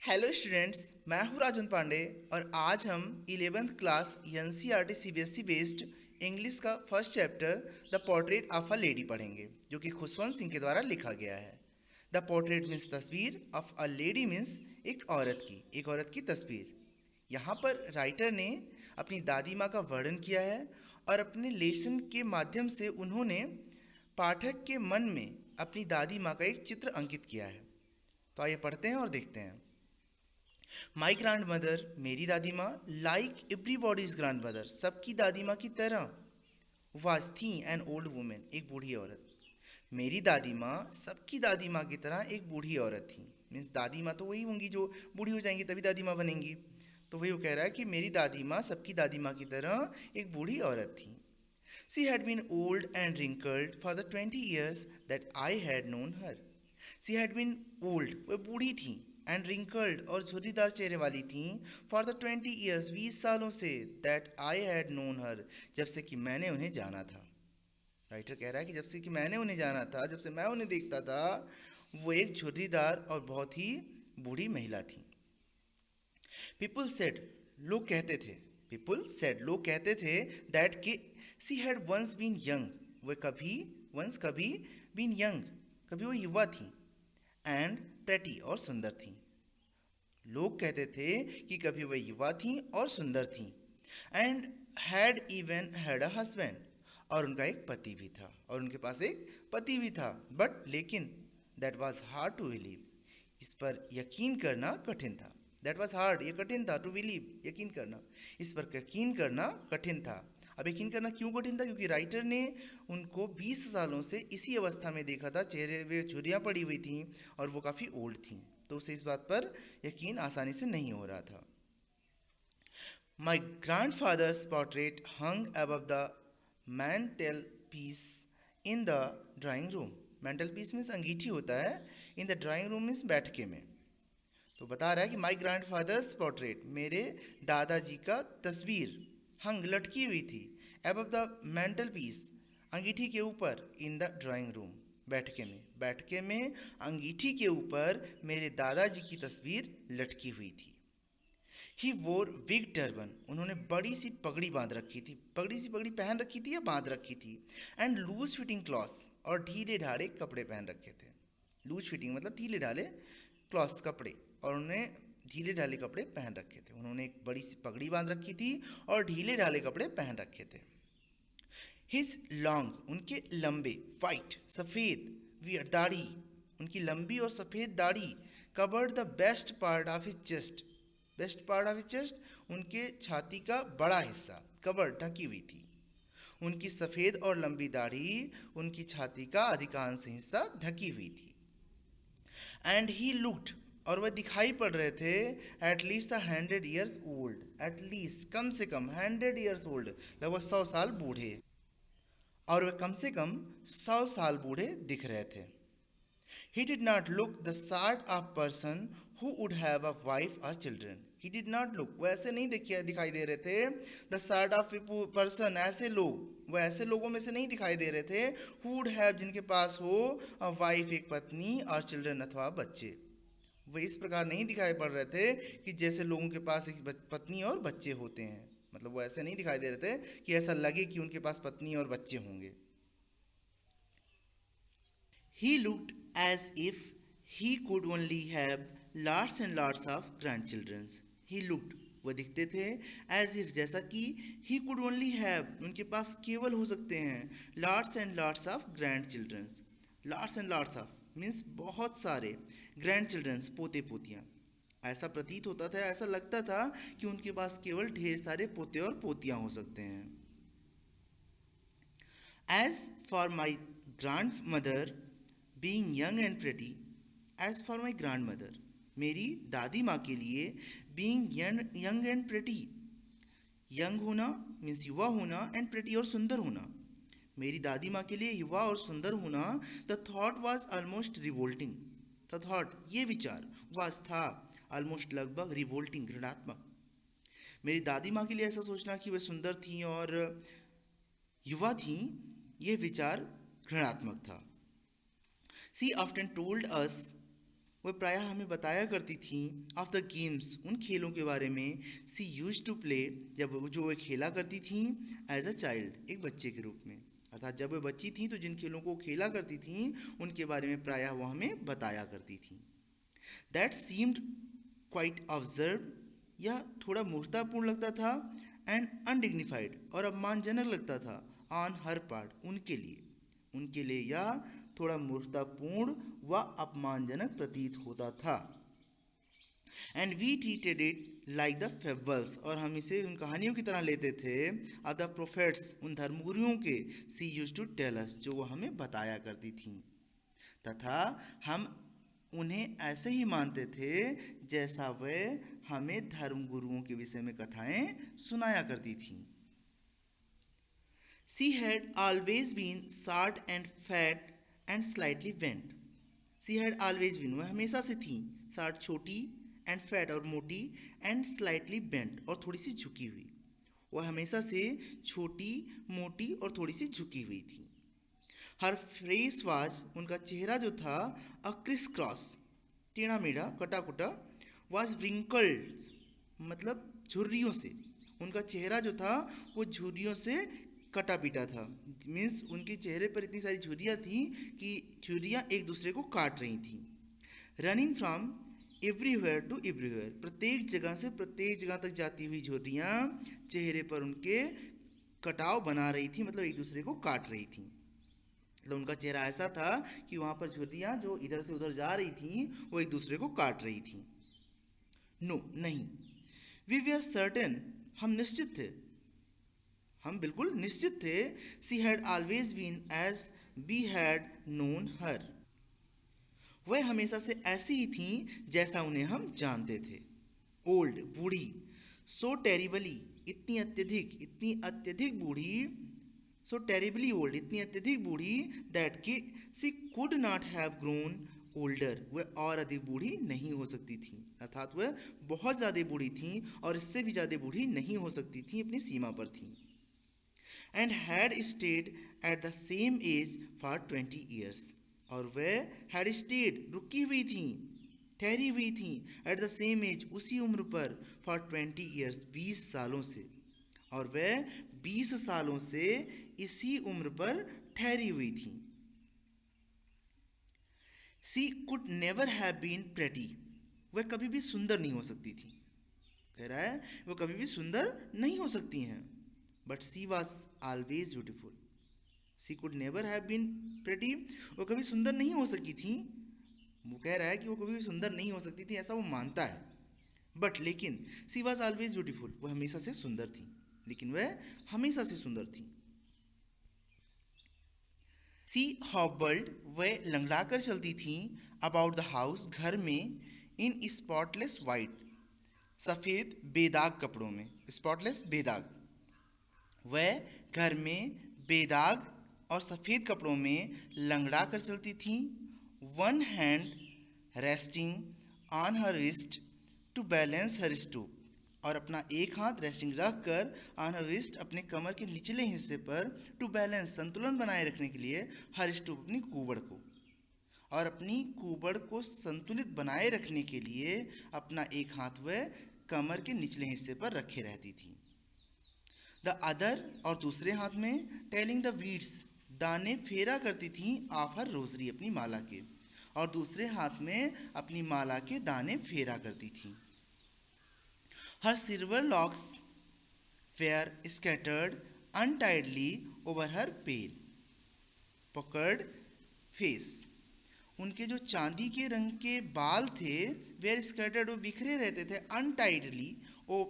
Hello students, मैं हूं राजन पांडे और आज हम 11th class NCERT CBSE based English का first chapter the portrait of a lady पढ़ेंगे, जो कि खुशवंत सिंह के द्वारा लिखा गया है। द पोर्ट्रेट मीन्स तस्वीर, ऑफ अ लेडी मीन्स एक औरत की तस्वीर। यहाँ पर राइटर ने अपनी दादी माँ का वर्णन किया है और अपने लेसन के माध्यम से उन्होंने पाठक के मन में अपनी दादी माँ का एक चित्र अंकित किया है। तो आइए पढ़ते हैं और देखते हैं। माई ग्रैंड मदर, मेरी दादी माँ, लाइक एवरीबॉडीज ग्रैंड मदर, सबकी दादी माँ की तरह, वाज थी एन ओल्ड वुमेन, एक बूढ़ी औरत। मेरी दादी माँ सबकी दादी माँ की तरह एक बूढ़ी औरत थी। मीन्स दादी माँ तो वही होंगी जो बूढ़ी हो जाएंगी तभी दादी माँ बनेंगी। तो वही वो कह रहा है कि मेरी दादी माँ सबकी दादी माँ की तरह एक बूढ़ी औरत थी। She had been old and wrinkled for the 20 years that I had known her. She had been old, वह बूढ़ी थी, एंड रिंकल्ड और झुर्रीदार चेहरे वाली थी, फॉर द 20 years 20 सालों से, दैट आई हैड नोन हर, जब से कि मैंने उन्हें जाना था। राइटर कह रहा है कि जब से कि मैंने उन्हें जाना था, जब से मैं उन्हें देखता था, वो एक झुर्रीदार और बहुत ही बूढ़ी महिला थी। पीपुल सेड, लोग कहते थे, पीपुल सेड लोग कहते थे, दैट कि she had once been young, वह कभी बीन यंग, कभी वो युवा थी, एंड प्रेटी और सुंदर थी। लोग कहते थे कि कभी वह युवा थी और सुंदर थी, and had even had a husband, और उनका एक पति भी था, और उनके पास एक पति भी था, बट लेकिन that was hard to believe, इस पर यकीन करना कठिन था। दैट वाज हार्ड, ये कठिन था, टू बिलीव यकीन करना, इस पर यकीन करना कठिन था। अब यकीन करना क्यों कठिन था? क्योंकि राइटर ने उनको 20 सालों से इसी अवस्था में देखा था, चेहरे पे झुर्रियाँ पड़ी हुई थी और वो काफ़ी ओल्ड थी, तो उसे इस बात पर यकीन आसानी से नहीं हो रहा था। My grandfather's portrait hung above the mantel piece in the drawing room. Mantel piece means अंगीठी होता है, in the drawing room means बैठके में। तो बता रहा है कि माई ग्रैंड फादर्स पोर्ट्रेट, मेरे दादाजी का तस्वीर, हंग लटकी हुई थी, अबव द मेंटल पीस, अंगीठी के ऊपर, इन द ड्राइंग रूम, बैठके में अंगीठी के ऊपर मेरे दादाजी की तस्वीर लटकी हुई थी। ही वोर बिग टर्बन, उन्होंने बड़ी सी पगड़ी बांध रखी थी, बड़ी सी पगड़ी पहन रखी थी या बांध रखी थी, एंड लूज फिटिंग क्लॉथ्स, और ढीले ढाले कपड़े पहन रखे थे। लूज फिटिंग मतलब ढीले ढाले क्लॉथ्स कपड़े, और उन्होंने ढीले ढाले कपड़े पहन रखे थे। उन्होंने एक बड़ी सी पगड़ी बांध रखी थी और ढीले ढाले कपड़े पहन रखे थे। हिज लॉन्ग, उनके लंबे, वाइट सफ़ेद, वियर्ड दाढ़ी, उनकी लंबी और सफ़ेद दाढ़ी, covered the best part of his chest, best part of his chest, उनके छाती का बड़ा हिस्सा, कवर्ड ढकी हुई थी। उनकी सफ़ेद और लंबी दाढ़ी उनकी छाती का अधिकांश हिस्सा ढकी हुई थी। एंड ही लुक्ड, और वह दिखाई पड़ रहे थे, at least 100 years old, at least कम से कम 100 years ओल्ड, लगभग 100 साल बूढ़े, और वह कम से कम 100 साल बूढ़े दिख रहे थे। He did not look the sort of person who would have a wife or children. He did not look, वो ऐसे नहीं दिखाई दे रहे थे, the sort of person, ऐसे लोग, वो ऐसे लोगों में से नहीं दिखाई दे रहे थे, who would have, जिनके पास हो, a wife, एक पत्नी, और children अथवा बच्चे। वो इस प्रकार नहीं दिखाई पड़ रहे थे कि जैसे लोगों के पास एक पत्नी और बच्चे होते हैं, मतलब वो ऐसे नहीं दिखाई दे रहे थे कि ऐसा लगे कि उनके पास पत्नी और बच्चे होंगे। He looked as if he could only have lots and lots of grandchildren. He looked, वह दिखते थे, as if, जैसा कि, he could only have, उनके पास केवल हो सकते हैं, lots and lots of grandchildren. Lots and lots of means बहुत सारे, grandchildren पोते पोतियाँ। ऐसा प्रतीत होता था, ऐसा लगता था कि उनके पास केवल ढेर सारे पोते और पोतियाँ हो सकते हैं। As for my grandmother being young and pretty, as for my grandmother, मेरी दादी माँ के लिए being young and pretty, young होना मीन्स युवा होना, and pretty और सुंदर होना, मेरी दादी माँ के लिए युवा और सुंदर होना, the thought was almost revolting, the thought ये विचार, was था, almost लगभग, revolting घृणात्मक। मेरी दादी माँ के लिए ऐसा सोचना कि वे सुंदर थीं और युवा थीं, ये विचार घृणात्मक था। She often told us, वह प्रायः हमें बताया करती थी ऑफ द गेम्स, उन खेलों के बारे में, सी यूज टू प्ले, जब जो वे खेला करती थी एज अ चाइल्ड, एक बच्चे के रूप में। अर्थात जब वे बच्ची थी तो जिन खेलों को खेला करती थी उनके बारे में प्रायः वो हमें बताया करती थी। दैट सीम्ड क्वाइट ऑब्जर्व, यह थोड़ा मूर्खतापूर्ण लगता था, एंड अनडिग्निफाइड, और अपमानजनक लगता था, ऑन हर पार्ट, उनके लिए यह थोड़ा मूर्खतापूर्ण व अपमानजनक प्रतीत होता था। And we treated it like the fables, और हम इसे उन कहानियों की तरह लेते थे, ऑफ द प्रोफेट्स, उन धर्मगुरुओं के, सी यूज टू टेल अस, जो वो हमें बताया करती थी, तथा हम उन्हें ऐसे ही मानते थे जैसा वे हमें धर्मगुरुओं के विषय में कथाएं सुनाया करती थी। She had always been short and fat and slightly bent. She had always been, वह हमेशा से थी, short छोटी, and fat और मोटी, and slightly bent और थोड़ी सी झुकी हुई। वह हमेशा से छोटी, मोटी और थोड़ी सी झुकी हुई थी। Her face was, उनका चेहरा जो था, a criss-cross, टेढ़ा मेढ़ा, कटा कुटा, was wrinkled, मतलब झुर्रियों से, उनका चेहरा जो था वो झुर्रियों से कटा पीटा था। मीन्स उनके चेहरे पर इतनी सारी झुर्रियाँ थी कि झुर्रियाँ एक दूसरे को काट रही थी। Running from everywhere to everywhere, प्रत्येक जगह से प्रत्येक जगह तक जाती हुई झुर्रियाँ चेहरे पर उनके कटाव बना रही थी, मतलब एक दूसरे को काट रही थी। मतलब उनका चेहरा ऐसा था कि वहाँ पर झुर्रियाँ जो इधर से उधर जा रही थी वो एक दूसरे को काट रही थी। नो, नहीं। वी वर सर्टेन, हम निश्चित थे, हम बिल्कुल निश्चित थे। She had always been as we had known her, वह हमेशा से ऐसी ही थी जैसा उन्हें हम जानते थे। ओल्ड, बूढ़ी, सो टेरिबली, इतनी अत्यधिक बूढ़ी, सो टेरिबली ओल्ड, इतनी अत्यधिक बूढ़ी, दैट कि she could not have grown older, वह और अधिक बूढ़ी नहीं हो सकती थी, अर्थात वह बहुत ज़्यादा बूढ़ी थी और इससे भी ज़्यादा बूढ़ी नहीं हो सकती थी, अपनी सीमा पर थी। And had stayed at the same age for 20 years, और वह had stayed, रुकी हुई थी, ठहरी हुई थी, at the same age, उसी उम्र पर, for 20 years, 20 सालों से, और वह 20 सालों से इसी उम्र पर ठहरी हुई थी। She could never have been pretty, वह कभी भी सुंदर नहीं हो सकती थी, कह रहा है वह कभी भी सुंदर नहीं हो सकती हैं। But she was always beautiful. She could never have been pretty, वो कभी सुंदर नहीं हो सकी थी, वो कह रहा है कि वो कभी भी सुंदर नहीं हो सकती थी, ऐसा वो मानता है। बट लेकिन she was always beautiful, वह हमेशा से सुंदर थी, लेकिन वह हमेशा से सुंदर थी। She hobbled, वह लंगड़ा कर चलती थी, about the house, घर में, in spotless white, सफ़ेद बेदाग कपड़ों में, spotless बेदाग, वह घर में बेदाग और सफ़ेद कपड़ों में लंगड़ा कर चलती थी। One hand resting on her wrist to balance her stoop, और अपना एक हाथ रेस्टिंग रख कर ऑन हर रिस्ट, अपने कमर के निचले हिस्से पर, टू बैलेंस, संतुलन बनाए रखने के लिए, हर स्टूप, अपनी कुबड़ को, और अपनी कुबड़ को संतुलित बनाए रखने के लिए अपना एक हाथ वह कमर के निचले हिस्से पर रखे रहती थी। द अदर, और दूसरे हाथ में, टेलिंग द बीड्स, दाने फेरा करती थी, ऑफ हर रोजरी, अपनी माला के, और दूसरे हाथ में अपनी माला के दाने फेरा करती थी। Her silver locks were scattered untidily over her pale puckered face, उनके जो चांदी के रंग के बाल थे, वेयर स्कैटर्ड, वो बिखरे रहते थे, अनटाइडली, वो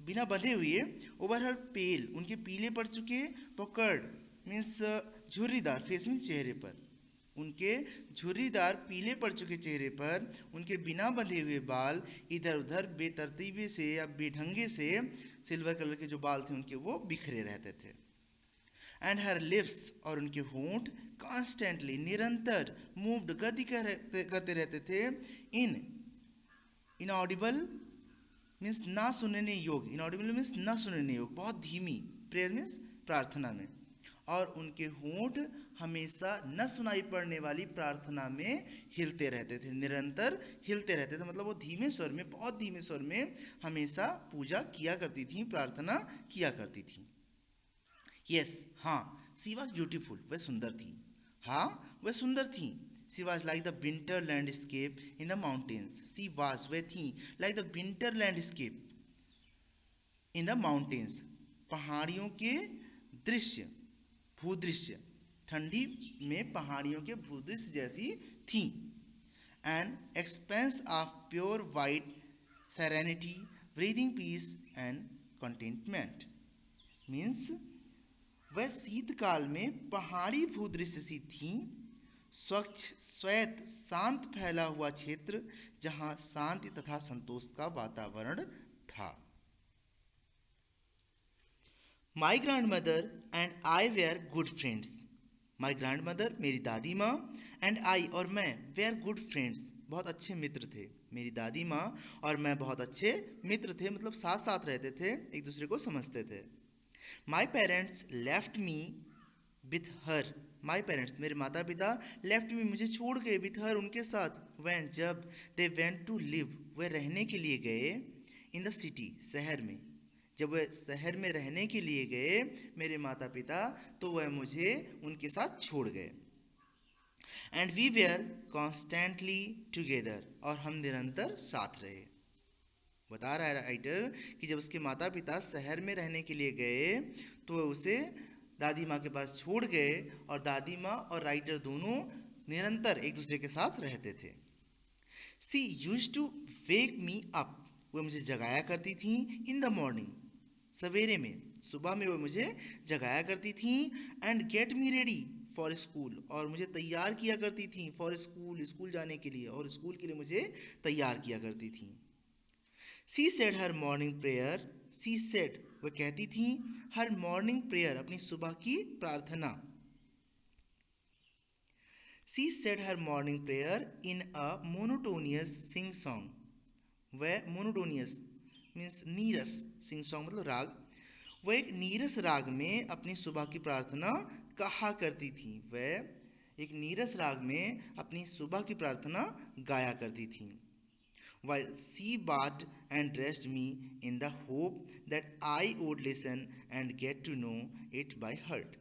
बिना बंधे हुए, ओवर हर पेल, उनके पीले पड़ चुके, पकड़ मीन्स झुर्रीदार, फेस मीन्स चेहरे पर, उनके झुर्रीदार पीले पड़ चुके चेहरे पर उनके बिना बंधे हुए बाल इधर उधर बेतरतीबी से या बेढंगे से, सिल्वर कलर के जो बाल थे उनके वो बिखरे रहते थे। एंड हर लिप्स, और उनके होंठ, कॉन्स्टेंटली, निरंतर, मूव्ड, गति करते रहते थे, इनऑडिबल मीन्स ना सुनने योग्य, इनऑडिबल मीन्स ना सुनने योग्य, बहुत धीमी, प्रेयर मीन्स प्रार्थना में, और उनके होंठ हमेशा न सुनाई पड़ने वाली प्रार्थना में हिलते रहते थे, निरंतर हिलते रहते थे। मतलब वो धीमे स्वर में, बहुत धीमे स्वर में हमेशा पूजा किया करती थी, प्रार्थना किया करती थी। यस, हाँ, शी वॉज ब्यूटीफुल, वह सुंदर थी। हाँ, वह सुंदर थी। She was like the winter landscape in the mountains. She was, वह थी, like the winter landscape in the mountains, पहाड़ियों के दृश्य, भूदृश्य, ठंडी में पहाड़ियों के भूदृश्य जैसी थी। An expanse of pure white serenity, breathing peace and contentment. Means वह शीतकाल में पहाड़ी भूदृश्य सी थी, स्वच्छ, श्वेत, शांत फैला हुआ क्षेत्र जहां शांति तथा संतोष का वातावरण था। My grandmother and I were good friends. My grandmother, मेरी दादी माँ, एंड आई, और मैं, वेयर गुड फ्रेंड्स, बहुत अच्छे मित्र थे। मेरी दादी माँ और मैं बहुत अच्छे मित्र थे, मतलब साथ साथ रहते थे, एक दूसरे को समझते थे। My parents left me with her. My parents, मेरे माता पिता, लेफ्ट मी, मुझे छोड़ गए, विथ हर, उनके साथ, वैन, जब, दे वेंट टू लिव, वे रहने के लिए गए, इन द सिटी, शहर में, जब वह शहर में रहने के लिए गए मेरे माता पिता, तो वह मुझे उनके साथ छोड़ गए। And we were constantly together, और हम निरंतर साथ रहे। बता रहा है राइटर कि जब उसके माता पिता शहर में रहने के लिए गए तो वह उसे दादी माँ के पास छोड़ गए, और दादी माँ और राइटर दोनों निरंतर एक दूसरे के साथ रहते थे। She used to wake me up, वह मुझे जगाया करती थी, इन द मॉर्निंग, सवेरे में, सुबह में वो मुझे जगाया करती थी, and get me ready for school, और मुझे तैयार किया करती थी फॉर स्कूल, स्कूल जाने के लिए, और स्कूल के लिए मुझे तैयार किया करती थी। She said her morning prayer, she said, वह कहती थी, हर मॉर्निंग प्रेयर, अपनी सुबह की प्रार्थना। She said her morning prayer in a monotonous sing song. वह मोनोटोनियस मीन्स नीरस, सिंग सॉन्ग मतलब राग, वह एक नीरस राग में अपनी सुबह की प्रार्थना कहा करती थी। वह एक नीरस राग में अपनी सुबह की प्रार्थना गाया करती थी। While she bathed and dressed me in the hope that I would listen and get to know it by heart.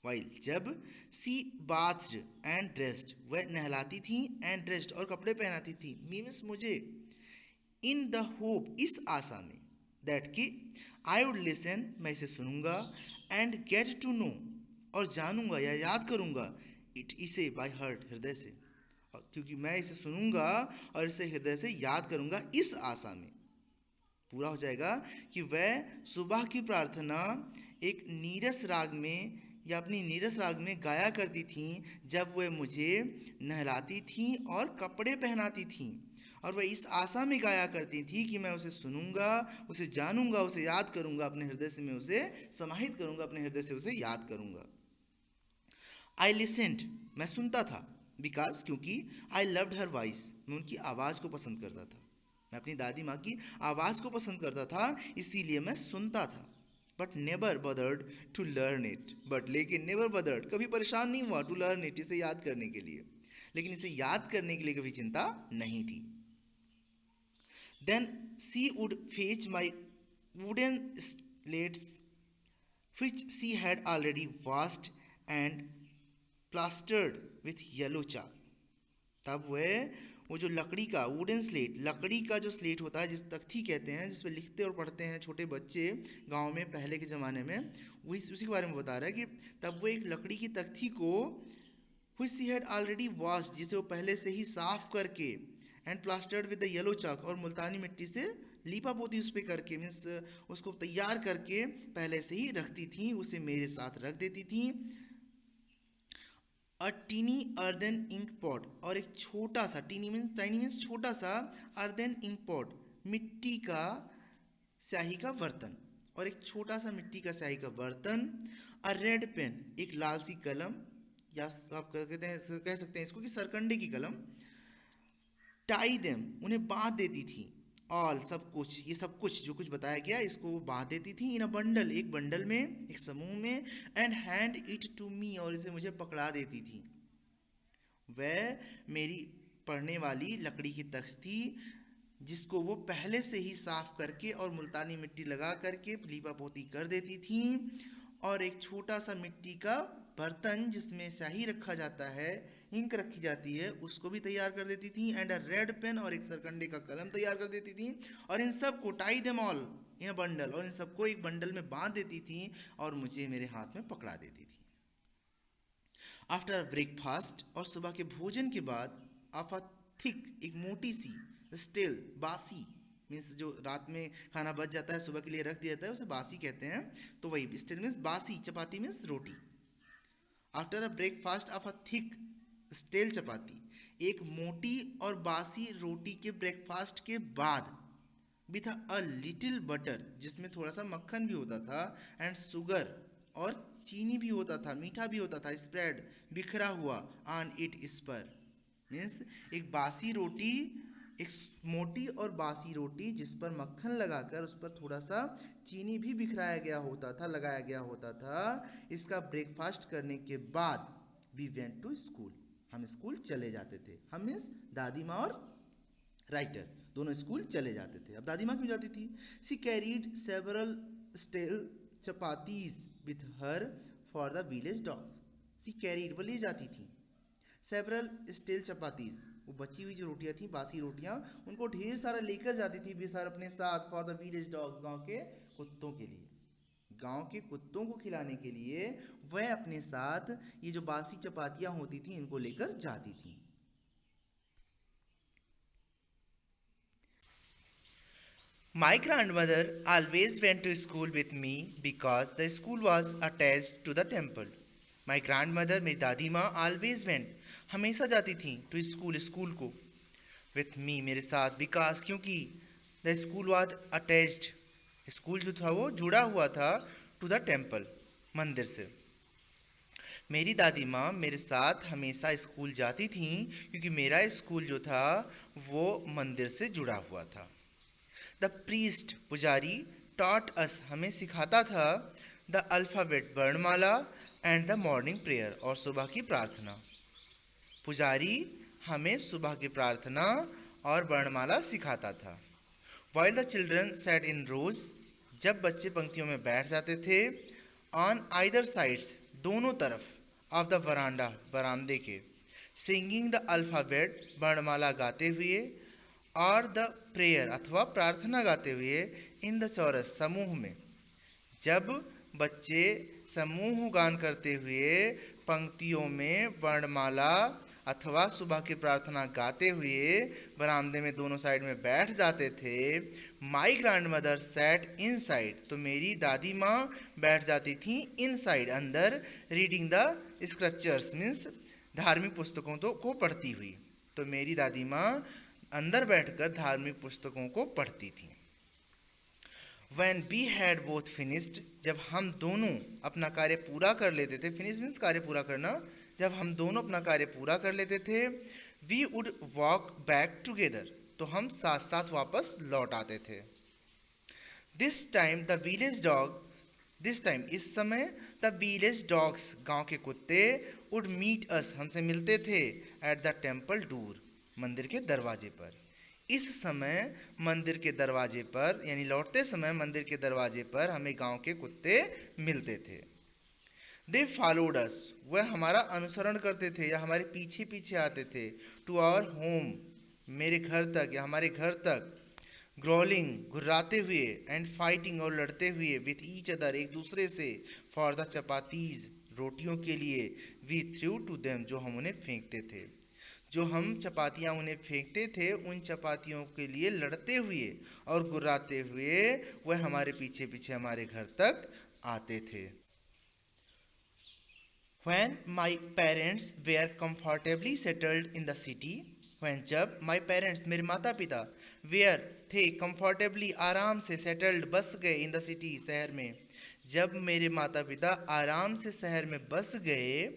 While, जब, she bathed and dressed, वह नहलाती थी, and dressed, और कपड़े पहनाती थी, मीन्स मुझे, in the hope, इस आशा में, that कि I would listen, मैं इसे सुनूंगा, and get to know, और जानूंगा या याद करूंगा, it, इसे, by heart, हृदय से, क्योंकि मैं इसे सुनूंगा और इसे हृदय से याद करूंगा, इस आशा में पूरा हो जाएगा कि वह सुबह की प्रार्थना एक नीरस राग में या अपनी नीरस राग में गाया करती थी, जब वह मुझे नहलाती थी और कपड़े पहनाती थी, और वह इस आशा में गाया करती थी कि मैं उसे सुनूंगा, उसे जानूंगा, उसे याद करूंगा, अपने हृदय से मैं उसे समाहित करूंगा, अपने हृदय से उसे याद करूंगा। आई लिसेंड, मैं सुनता था, बिकॉज, क्योंकि, आई लव्ड हर वॉइस, मैं उनकी आवाज़ को पसंद करता था, मैं अपनी दादी माँ की आवाज़ को पसंद करता था, इसीलिए मैं सुनता था। But never bothered to learn it, but, लेकिन, नेवर बदर्ड, कभी परेशान नहीं हुआ, टू लर्न इट, इसे याद करने के लिए, लेकिन इसे याद करने के लिए कभी चिंता नहीं थी। Then she would fetch my wooden slates which she had already washed and plastered with yellow chalk. तब वो जो लकड़ी का वुडन स्लेट, लकड़ी का जो स्लेट होता है, जिस तख्ती कहते हैं, जिस पे लिखते और पढ़ते हैं छोटे बच्चे गांव में पहले के ज़माने में, वही उसी के बारे में बता रहा है कि तब वो एक लकड़ी की तख्ती को which she had already washed, जिसे वो पहले से ही साफ करके, and plastered with the yellow chalk, और मुल्तानी मिट्टी से लीपा पोती उस पर करके, मीन्स उसको तैयार करके पहले से ही रखती थी, उसे मेरे साथ रख देती थी। अ टीनी अर्दन इंक पॉट, और एक छोटा सा, टीनी मीन्स छोटा सा, अर्दन इंक पॉट, मिट्टी का स्याही का बर्तन, और एक छोटा सा मिट्टी का स्याही का बर्तन। अ रेड पेन, एक लाल सी कलम, या आप कह सकते हैं इसको कि सरकंडे की कलम। टाई देम, उन्हें बांध देती थी। ऑल सब कुछ, ये सब कुछ जो कुछ बताया गया इसको वो बांध देती थी इन अ बंडल, एक बंडल में, एक समूह में, and hand it to me, और इसे मुझे पकड़ा देती थी। वह मेरी पढ़ने वाली लकड़ी की तख्त थी जिसको वो पहले से ही साफ करके और मुल्तानी मिट्टी लगा करके लीपा पोती कर देती थी, और एक छोटा सा मिट्टी का बर्तन जिसमें स्याही रखा जाता है, इंक रखी जाती है, उसको भी तैयार कर देती थी, एंड अ रेड पेन, और एक सरकंडे का कलम तैयार कर देती थी, और इन सब को tie them all in a bundle, और इन सबको एक बंडल में बांध देती थी और मुझे मेरे हाथ में पकड़ा देती थी। आफ्टर ब्रेकफास्ट, और सुबह के भोजन के बाद, ऑफ अ थिक, एक मोटी सी, स्टिल, बासी, मीन्स जो रात में खाना बच जाता है सुबह के लिए रख दिया जाता है उसे बासी कहते हैं, तो वही स्टिल मीन्स बासी, चपाती मीन्स रोटी। After a breakfast of a thick stale chapati, एक मोटी और बासी रोटी के ब्रेकफास्ट के बाद, विथ अ लिटिल बटर, जिसमें थोड़ा सा मक्खन भी होता था, एंड शुगर, और चीनी भी होता था, मीठा भी होता था, स्प्रेड, बिखरा हुआ, ऑन इट, इस पर, मीन्स एक बासी रोटी, एक मोटी और बासी रोटी जिस पर मक्खन लगाकर उस पर थोड़ा सा चीनी भी बिखराया गया होता था, लगाया गया होता था, इसका ब्रेकफास्ट करने के बाद वी वेंट टू स्कूल, हम स्कूल चले जाते थे। हम मीन्स दादी माँ और राइटर दोनों स्कूल चले जाते थे। अब दादी माँ क्यों जाती थी? She carried several stale chapatis with her for the village dogs. She carried, वो ले जाती थी, सेवरल स्टेल चपातीज, वो बची हुई जो रोटियां थी, बासी रोटियां, उनको ढेर सारा लेकर जाती थी विथ हर, अपने साथ, फॉर द विलेज डॉग्स, गांव के कुत्तों के लिए, गांव के कुत्तों को खिलाने के लिए वह अपने साथ ये जो बासी चपातियां होती थी इनको लेकर जाती थी। My grandmother always went to school with me because the school was attached to the temple. My grandmother, मेरी दादी माँ, always went, हमेशा जाती थी, to school, स्कूल को, with me, मेरे साथ, because, क्योंकि, the school was attached, school जो था वो जुड़ा हुआ था, to the temple, मंदिर से। मेरी दादी माँ मेरे साथ हमेशा स्कूल जाती थी क्योंकि मेरा स्कूल जो था वो मंदिर से जुड़ा हुआ था। द प्रीस्ट, पुजारी, टॉट अस, हमें सिखाता था, द अल्फ़ाबेट, वर्णमाला, एंड द मॉर्निंग प्रेयर, और सुबह की प्रार्थना। पुजारी हमें सुबह की प्रार्थना और वर्णमाला सिखाता था। While the children sat in rows, जब बच्चे पंक्तियों में बैठ जाते थे, ऑन आइदर साइड्स, दोनों तरफ, ऑफ द वरांडा, बरामदे के, सिंगिंग द अल्फ़ाबेट, वर्णमाला गाते हुए, और द प्रेयर, अथवा प्रार्थना गाते हुए, इन द चौरस, समूह में। जब बच्चे समूह गान करते हुए पंक्तियों में वर्णमाला अथवा सुबह की प्रार्थना गाते हुए बरामदे में दोनों साइड में बैठ जाते थे, my grand mother sat in side, तो मेरी दादी माँ बैठ जाती थी इन साइड, अंदर, रीडिंग द स्क्रिप्चर्स, मीन्स धार्मिक पुस्तकों को पढ़ती हुई। तो मेरी दादी माँ अंदर बैठकर धार्मिक पुस्तकों को पढ़ती थी। When we had both finished, जब हम दोनों अपना कार्य पूरा कर लेते थे, फिनिश मीन्स कार्य पूरा करना, जब हम दोनों अपना कार्य पूरा कर लेते थे, we would walk back together, तो हम साथ साथ वापस लौट आते थे। This time the village dogs, this time, इस समय, the village dogs, गांव के कुत्ते, would meet us, हमसे मिलते थे, at the temple door, मंदिर के दरवाजे पर। इस समय मंदिर के दरवाजे पर, यानी लौटते समय मंदिर के दरवाजे पर हमें गांव के कुत्ते मिलते थे। दे फॉलोड अस, वह हमारा अनुसरण करते थे या हमारे पीछे पीछे आते थे, टू आवर होम, मेरे घर तक या हमारे घर तक, ग्रोलिंग, घुर्राते हुए, एंड फाइटिंग, और लड़ते हुए, विथ ईच अदर, एक दूसरे से, फॉर द चपातीज, रोटियों के लिए, वी थ्रू टू देम, जो हम उन्हें फेंकते थे, जो हम चपातियाँ उन्हें फेंकते थे, उन चपातियों के लिए लड़ते हुए और गुर्राते हुए वह हमारे पीछे पीछे हमारे घर तक आते थे। When my parents were comfortably settled in the city, when, जब, my parents, मेरे माता पिता, were, थे, comfortably, आराम से, settled, बस गए, in the city, शहर में, जब मेरे माता पिता आराम से शहर में बस गए,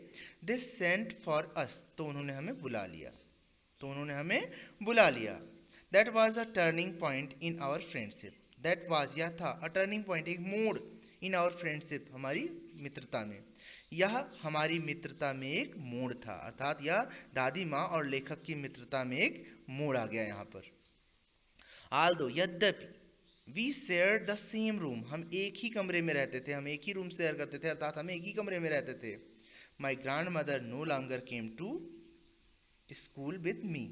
they sent for us, तो उन्होंने हमें बुला लिया, that was a turning point in our friendship. That was, यह था, अ टर्निंग पॉइंट, एक मोड़, इन आवर फ्रेंडशिप, हमारी मित्रता में। यह हमारी मित्रता में एक मोड़ था, अर्थात यह दादी माँ और लेखक की मित्रता में एक मोड़ आ गया यहाँ पर। आल्दो, यद्यपि, we share the same room, हम एक ही कमरे में रहते थे, हम एक ही रूम शेयर करते थे, अर्थात हम एक ही कमरे में रहते थे। My grandmother no longer came to school with me.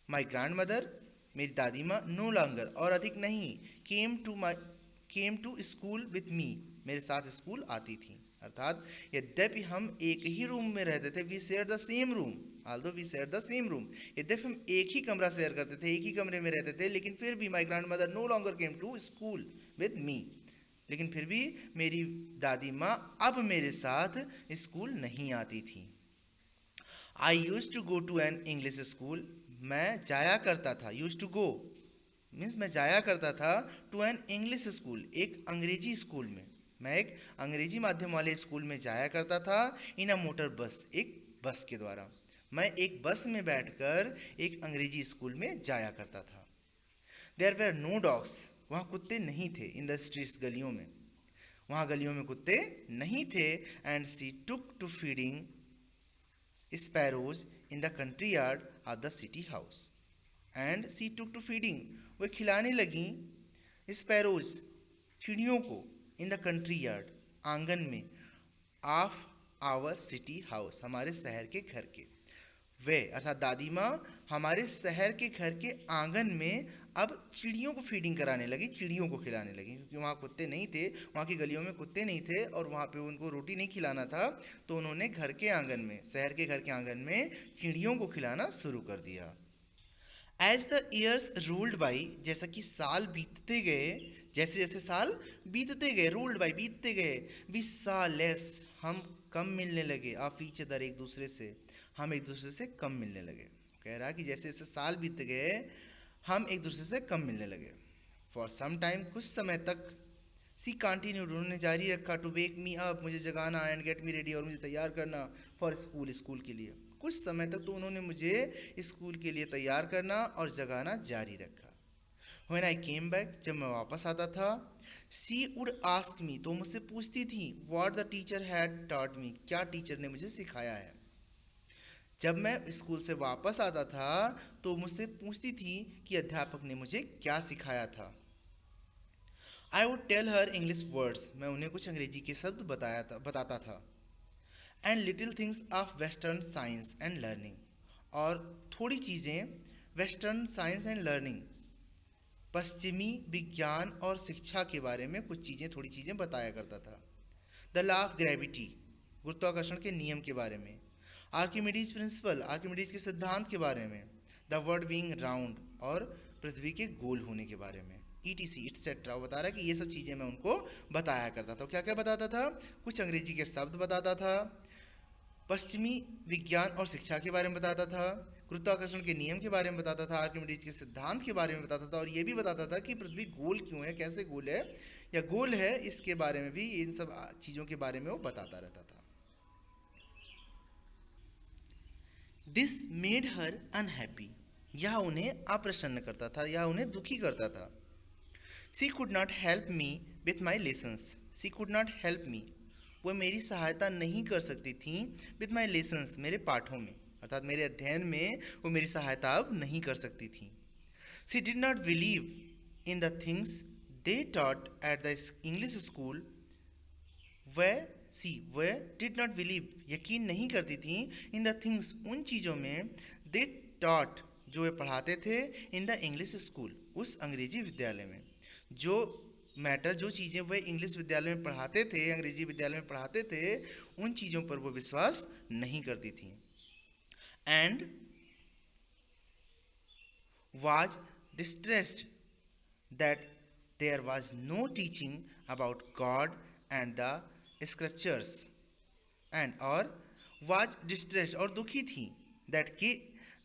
My grandmother, मेरी दादी माँ, नो लॉन्गर, और अधिक नहीं, came to school with me, मेरे साथ स्कूल आती थी। अर्थात यद्यपि हम एक ही रूम में रहते थे, we share the same room, although we share the same room, यद्यपि हम एक ही कमरा शेयर करते थे, एक ही कमरे में रहते थे, लेकिन फिर भी my grandmother no longer came to school with me, लेकिन फिर भी मेरी दादी माँ अब मेरे साथ स्कूल नहीं आती थी। I used to go to an English school, मैं जाया करता था, यूज टू गो मीन्स मैं जाया करता था, टू एन इंग्लिश स्कूल, एक अंग्रेजी स्कूल में, मैं एक अंग्रेजी माध्यम वाले स्कूल में जाया करता था, इन अ मोटर बस, एक बस के द्वारा, मैं एक बस में बैठकर एक अंग्रेजी स्कूल में जाया करता था। देयर वेर नो डॉग्स, वहाँ कुत्ते नहीं थे, इन द स्ट्रीट्स, गलियों में, वहाँ गलियों में कुत्ते नहीं थे। And she took to feeding sparrows in the courtyard of the city house. And she took to feeding, वे खिलाने लगी स्पैरोज, चिड़ियों को, इन द कंट्री यार्ड, आंगन में, ऑफ आवर सिटी हाउस, हमारे शहर के घर के। वे अर्थात दादी माँ हमारे शहर के घर के आंगन में अब चिड़ियों को फीडिंग कराने लगी, चिड़ियों को खिलाने लगी, क्योंकि वहाँ कुत्ते नहीं थे, वहाँ की गलियों में कुत्ते नहीं थे और वहाँ पे उनको रोटी नहीं खिलाना था, तो उन्होंने घर के आंगन में, शहर के घर के आंगन में चिड़ियों को खिलाना शुरू कर दिया। As the years rolled by, जैसा कि साल बीतते गए, जैसे जैसे साल बीतते गए, रूल्ड बाई, बीतते गए, वी सा लेस, हम कम मिलने लगे, ऑफ ईच अदर, एक दूसरे से, हम एक दूसरे से कम मिलने लगे। कह रहा कि जैसे जैसे साल बीत गए हम एक दूसरे से कम मिलने लगे। फॉर सम टाइम, कुछ समय तक, सी कंटिन्यूड, उन्होंने जारी रखा, टू वेक मी अप, मुझे जगाना, एंड गेट मी रेडी, और मुझे तैयार करना, फॉर स्कूल, स्कूल के लिए। कुछ समय तक तो उन्होंने मुझे स्कूल के लिए तैयार करना और जगाना जारी रखा। व्हेन आई केम बैक, जब मैं वापस आता था, सी वुड आस्क मी, तो मुझसे पूछती थी, what the teacher had taught me, क्या टीचर ने मुझे सिखाया है। जब मैं स्कूल से वापस आता था तो मुझसे पूछती थी कि अध्यापक ने मुझे क्या सिखाया था। I would tell her English words, मैं उन्हें कुछ अंग्रेजी के शब्द बताता था। And little things of western science and learning, और थोड़ी चीज़ें वेस्टर्न साइंस एंड लर्निंग, पश्चिमी विज्ञान और शिक्षा के बारे में कुछ चीज़ें, थोड़ी चीज़ें बताया करता था। द लॉ ऑफ ग्रेविटी, गुरुत्वाकर्षण के नियम के बारे में। आर्किमिडीज प्रिंसिपल, आर्किमिडीज के सिद्धांत के बारे में। द वर्ल्ड बीइंग राउंड, और पृथ्वी के गोल होने के बारे में। ETC एटसेट्रा, बता रहा है कि ये सब चीज़ें मैं उनको बताया करता था। क्या क्या बताता था? कुछ अंग्रेजी के शब्द बताता था, पश्चिमी विज्ञान और शिक्षा के बारे में बताता था, गुरुत्वाकर्षण के नियम के बारे में बताता था, आर्किमिडीज के सिद्धांत के बारे में बताता था, और ये भी बताता था कि पृथ्वी गोल क्यों है, कैसे गोल है या गोल है, इसके बारे में भी, इन सब चीज़ों के बारे में वो बताता रहता था। दिस मेड हर अनहैप्पी, यह उन्हें अप्रसन्न करता था, यह उन्हें दुखी करता था। She could not help me with my lessons, she could not help me, वो मेरी सहायता नहीं कर सकती थी, विथ माई लेसन्स, मेरे पाठों में, अर्थात मेरे अध्ययन में वो मेरी सहायता अब नहीं कर सकती थी। She did not believe in the things they taught at the English school, वह डिड नॉट बिलीव, यकीन नहीं करती थी, इन द थिंग्स, उन चीज़ों में, दे टॉट, जो वे पढ़ाते थे, इन द इंग्लिश स्कूल, उस अंग्रेजी विद्यालय में, जो मैटर, जो चीज़ें वे इंग्लिश विद्यालय में पढ़ाते थे, अंग्रेजी विद्यालय में पढ़ाते थे, उन चीज़ों पर वो विश्वास नहीं करती थी। And was distressed that there was no teaching about God and the scriptures, and, और वाज डिस्ट्रेस्ड, और दुखी थी, दैट कि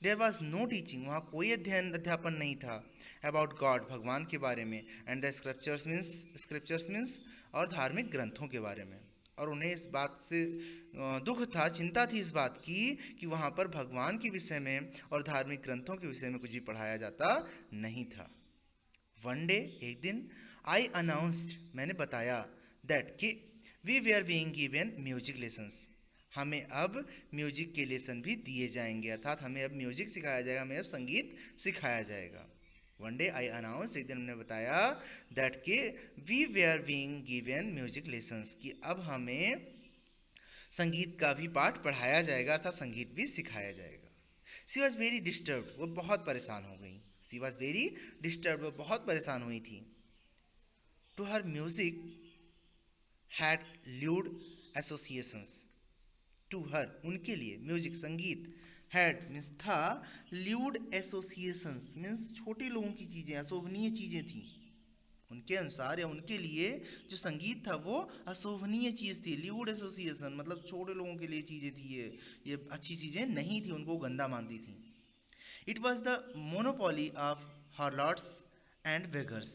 देयर वाज नो टीचिंग, वहाँ कोई अध्यापन नहीं था, अबाउट गॉड, भगवान के बारे में, एंड द स्क्रिप्चर्स मीन्स और धार्मिक ग्रंथों के बारे में, और उन्हें इस बात से दुख था, चिंता थी इस बात की कि वहाँ पर भगवान के विषय में और धार्मिक ग्रंथों के विषय में कुछ भी पढ़ाया जाता नहीं था। वन डे, एक दिन, आई अनाउंस्ड, मैंने बताया, दैट कि we were being given music lessons, हमें अब म्यूजिक के लेसन भी दिए जाएंगे, अर्थात हमें अब म्यूजिक सिखाया जाएगा, हमें अब संगीत सिखाया जाएगा। वन डे आई अनाउंस, एक दिन हमने बताया, दैट कि we were being given music lessons, कि अब हमें संगीत का भी पाठ पढ़ाया जाएगा, अर्थात संगीत भी सिखाया जाएगा। शी वॉज वेरी डिस्टर्ब्ड, वो बहुत परेशान हो गई। शी वॉज वेरी डिस्टर्ब्ड, वो बहुत परेशान हुई थी। To her music had lewd associations, to her, उनके लिए, म्यूजिक, संगीत, हैड मीन्स था, ल्यूड एसोसिएशंस मीन्स छोटे लोगों की चीज़ें, अशोभनीय चीज़ें थी। उनके अनुसार या उनके लिए जो संगीत था वो अशोभनीय चीज़ थी। ल्यूड एसोसिएशन मतलब छोटे लोगों के लिए चीज़ें थी, ये अच्छी चीज़ें नहीं थी, उनको गंदा मानती थी। It was the monopoly of harlots and beggars,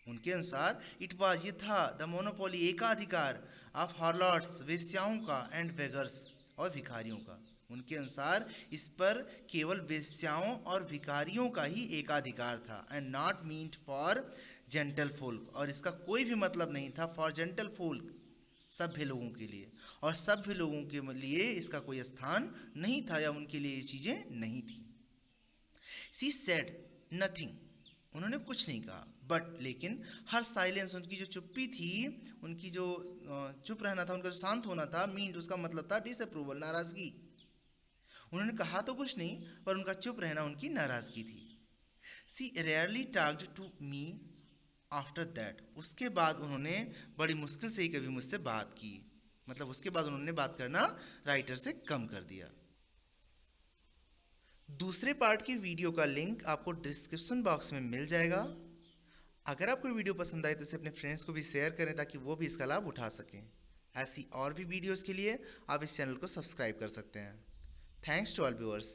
उनके अनुसार इट वॉज, ये था, द मोनोपोली, एकाधिकार, ऑफ हार्लॉट्स, वेश्याओं का, एंड बेगर्स, और भिखारियों का। उनके अनुसार इस पर केवल वेश्याओं और भिखारियों का ही एकाधिकार था, and not meant for gentle folk, और इसका कोई भी मतलब नहीं था फॉर जेंटल फोल्क, सभ्य लोगों के लिए, और सभ्य लोगों के लिए इसका कोई स्थान नहीं था या उनके लिए ये चीज़ें नहीं थी। शी सेड नथिंग, उन्होंने कुछ नहीं कहा, बट लेकिन हर साइलेंस, उनकी जो चुप्पी थी, उनकी जो चुप रहना था, उनका जो शांत होना था, मीन्ट, उसका मतलब था डिसअप्रूवल, नाराजगी। उन्होंने कहा तो कुछ नहीं, पर उनका चुप रहना उनकी नाराजगी थी। She rarely talked to me after that, उसके बाद उन्होंने बड़ी मुश्किल से ही कभी मुझसे बात की, मतलब उसके बाद उन्होंने बात करना राइटर से कम कर दिया। दूसरे पार्ट की वीडियो का लिंक आपको डिस्क्रिप्शन बॉक्स में मिल जाएगा। अगर आपको वीडियो पसंद आए तो इसे अपने फ्रेंड्स को भी शेयर करें ताकि वो भी इसका लाभ उठा सकें। ऐसी और भी वीडियोस के लिए आप इस चैनल को सब्सक्राइब कर सकते हैं। Thanks to all viewers.